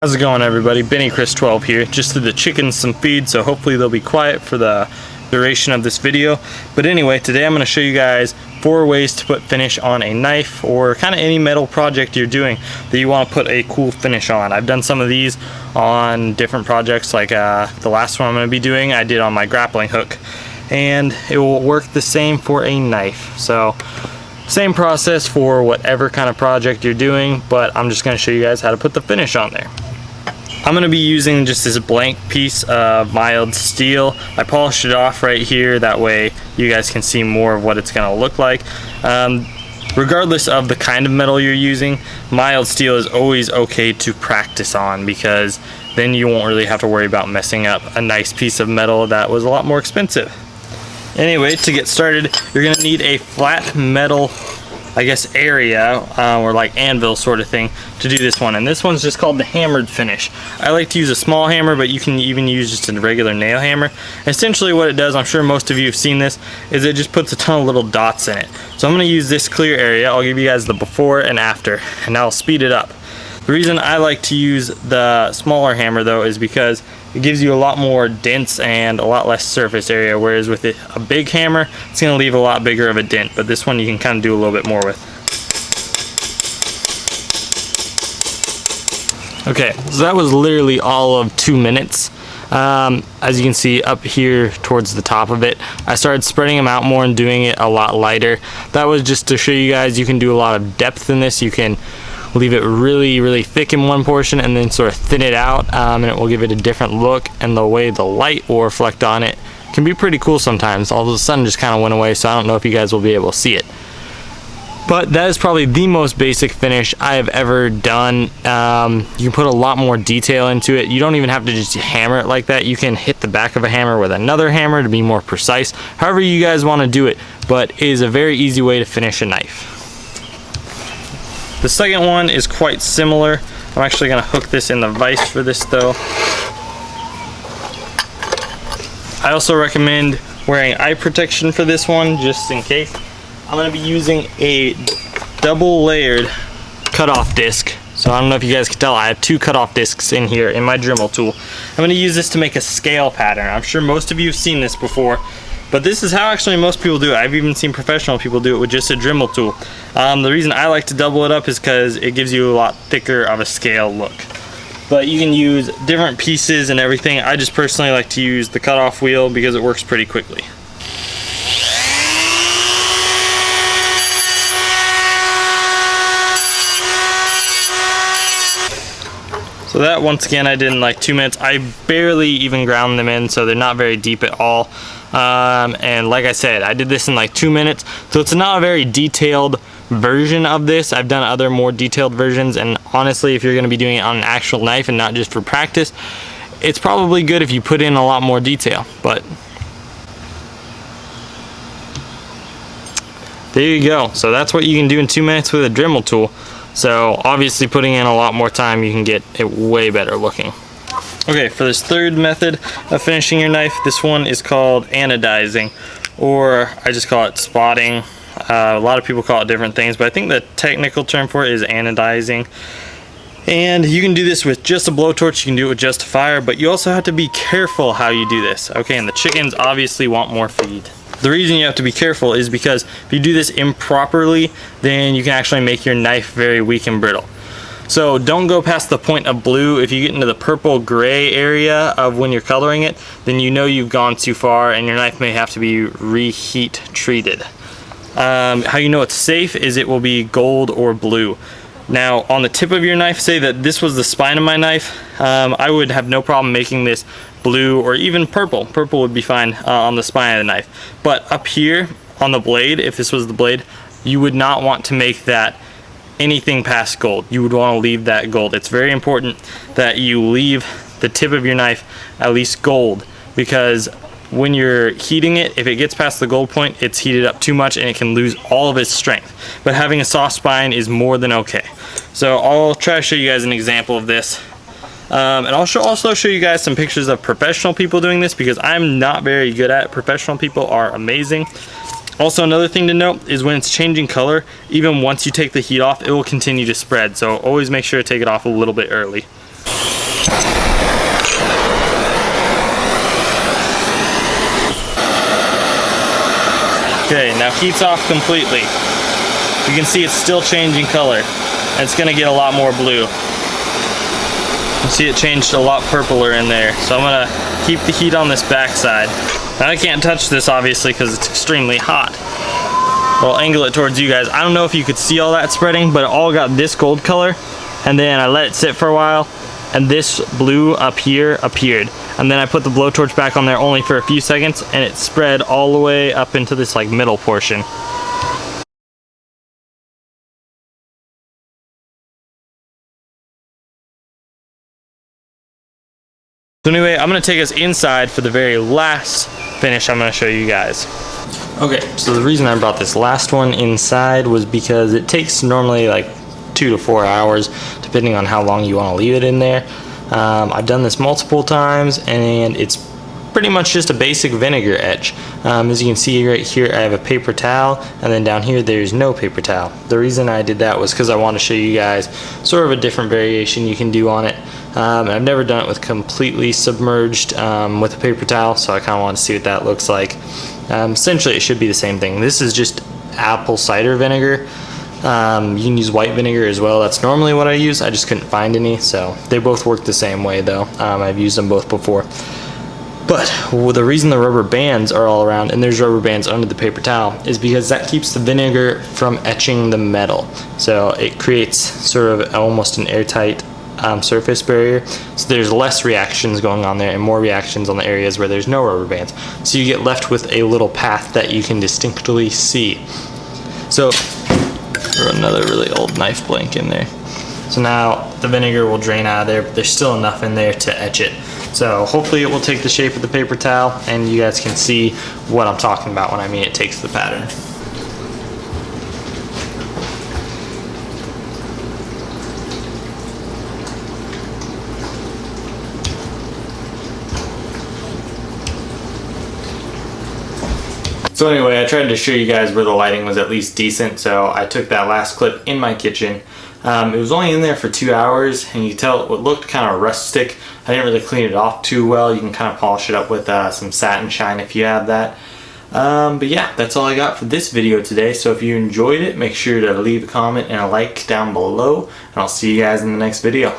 How's it going, everybody? Benny Chris 12 here. Just threw the chickens some feed, so hopefully they'll be quiet for the duration of this video. But anyway, today I'm going to show you guys 4 ways to put finish on a knife or kind of any metal project you're doing that you want to put a cool finish on. I've done some of these on different projects, like the last one I'm going to be doing I did on my grappling hook, and it will work the same for a knife. So same process for whatever kind of project you're doing, but I'm just going to show you guys how to put the finish on there. I'm going to be using just this blank piece of mild steel. I polished it off right here, that way you guys can see more of what it's going to look like. Regardless of the kind of metal you're using, mild steel is always okay to practice on, because then you won't really have to worry about messing up a nice piece of metal that was a lot more expensive. Anyway, to get started, you're going to need a flat metal, I guess, area or like anvil sort of thing to do this one, and this one's just called the hammered finish. I like to use a small hammer, but you can even use just a regular nail hammer. Essentially what it does, I'm sure most of you have seen this, is it just puts a ton of little dots in it. So I'm going to use this clear area. I'll give you guys the before and after, and I'll speed it up. The reason I like to use the smaller hammer though is because it gives you a lot more dents and a lot less surface area, whereas with a big hammer, it's going to leave a lot bigger of a dent, but this one you can kind of do a little bit more with. Okay, so that was literally all of 2 minutes. As you can see up here towards the top of it, I started spreading them out more and doing it a lot lighter. That was just to show you guys you can do a lot of depth in this. You can leave it really thick in one portion and then sort of thin it out, and it will give it a different look, and the way the light will reflect on it can be pretty cool sometimes. Although the sun just kind of went away, so I don't know if you guys will be able to see it. But that is probably the most basic finish I have ever done. You can put a lot more detail into it. You don't even have to just hammer it like that. You can hit the back of a hammer with another hammer to be more precise. However you guys want to do it, but it is a very easy way to finish a knife. The second one is quite similar. I'm actually going to hook this in the vise for this though. I also recommend wearing eye protection for this one, just in case. I'm going to be using a double layered cutoff disc. So I don't know if you guys can tell, I have 2 cutoff discs in here in my Dremel tool. I'm going to use this to make a scale pattern. I'm sure most of you have seen this before, but this is how actually most people do it. I've even seen professional people do it with just a Dremel tool. The reason I like to double it up is because it gives you a lot thicker of a scale look. But you can use different pieces and everything. I just personally like to use the cutoff wheel because it works pretty quickly. So that, once again, I did in like 2 minutes. I barely even ground them in, so they're not very deep at all. And like I said, I did this in like 2 minutes, so it's not a very detailed version of this. I've done other more detailed versions, and honestly, if you're going to be doing it on an actual knife and not just for practice, it's probably good if you put in a lot more detail. But there you go. So that's what you can do in 2 minutes with a Dremel tool. So obviously putting in a lot more time, you can get it way better looking. Okay, for this third method of finishing your knife, this one is called anodizing, or I just call it spotting. A lot of people call it different things, but I think the technical term for it is anodizing. And you can do this with just a blowtorch, you can do it with just a fire, but you also have to be careful how you do this. Okay, and the chickens obviously want more feed. The reason you have to be careful is because if you do this improperly, then you can actually make your knife very weak and brittle. So don't go past the point of blue. If you get into the purple gray area of when you're coloring it, then you know you've gone too far and your knife may have to be reheat treated. How you know it's safe is it will be gold or blue. Now on the tip of your knife, say that this was the spine of my knife, I would have no problem making this blue or even purple. Purple would be fine on the spine of the knife. But up here on the blade, if this was the blade, you would not want to make that anything past gold. You would want to leave that gold. It's very important that you leave the tip of your knife at least gold, because when you're heating it, if it gets past the gold point, it's heated up too much and it can lose all of its strength. But having a soft spine is more than okay. So I'll try to show you guys an example of this. And I'll also show you guys some pictures of professional people doing this, because I'm not very good at it. Professional people are amazing. Also, another thing to note is when it's changing color, even once you take the heat off, it will continue to spread. So always make sure to take it off a little bit early. Okay, now heat's off completely. You can see it's still changing color, and it's gonna get a lot more blue. You can see it changed a lot purpler in there. So I'm gonna keep the heat on this back side. Now I can't touch this obviously because it's extremely hot. I'll angle it towards you guys. I don't know if you could see all that spreading, but it all got this gold color, and then I let it sit for a while, and this blue up here appeared. And then I put the blowtorch back on there only for a few seconds, and it spread all the way up into this like middle portion. So anyway, I'm gonna take us inside for the very last finish I'm gonna show you guys. Okay, so the reason I brought this last one inside was because it takes normally like 2 to 4 hours, depending on how long you want to leave it in there. I've done this multiple times, and it's pretty much just a basic vinegar edge. As you can see right here, I have a paper towel, and then down here there's no paper towel. The reason I did that was because I want to show you guys sort of a different variation you can do on it. I've never done it with completely submerged with a paper towel, so I kind of want to see what that looks like. Essentially it should be the same thing. This is just apple cider vinegar. You can use white vinegar as well. That's normally what I use. I just couldn't find any, so they both work the same way though. I've used them both before. But the reason the rubber bands are all around, and there's rubber bands under the paper towel, is because that keeps the vinegar from etching the metal. So it creates sort of almost an airtight surface barrier. So there's less reactions going on there and more reactions on the areas where there's no rubber bands. So you get left with a little path that you can distinctly see. So throw another really old knife blank in there. So now the vinegar will drain out of there, but there's still enough in there to etch it. So hopefully it will take the shape of the paper towel, and you guys can see what I'm talking about when I mean it takes the pattern. So anyway, I tried to show you guys where the lighting was at least decent, so I took that last clip in my kitchen. It was only in there for 2 hours, and you can tell it looked kind of rustic. I didn't really clean it off too well. You can kind of polish it up with some satin shine if you have that. But yeah, that's all I got for this video today. So if you enjoyed it, make sure to leave a comment and a like down below, and I'll see you guys in the next video.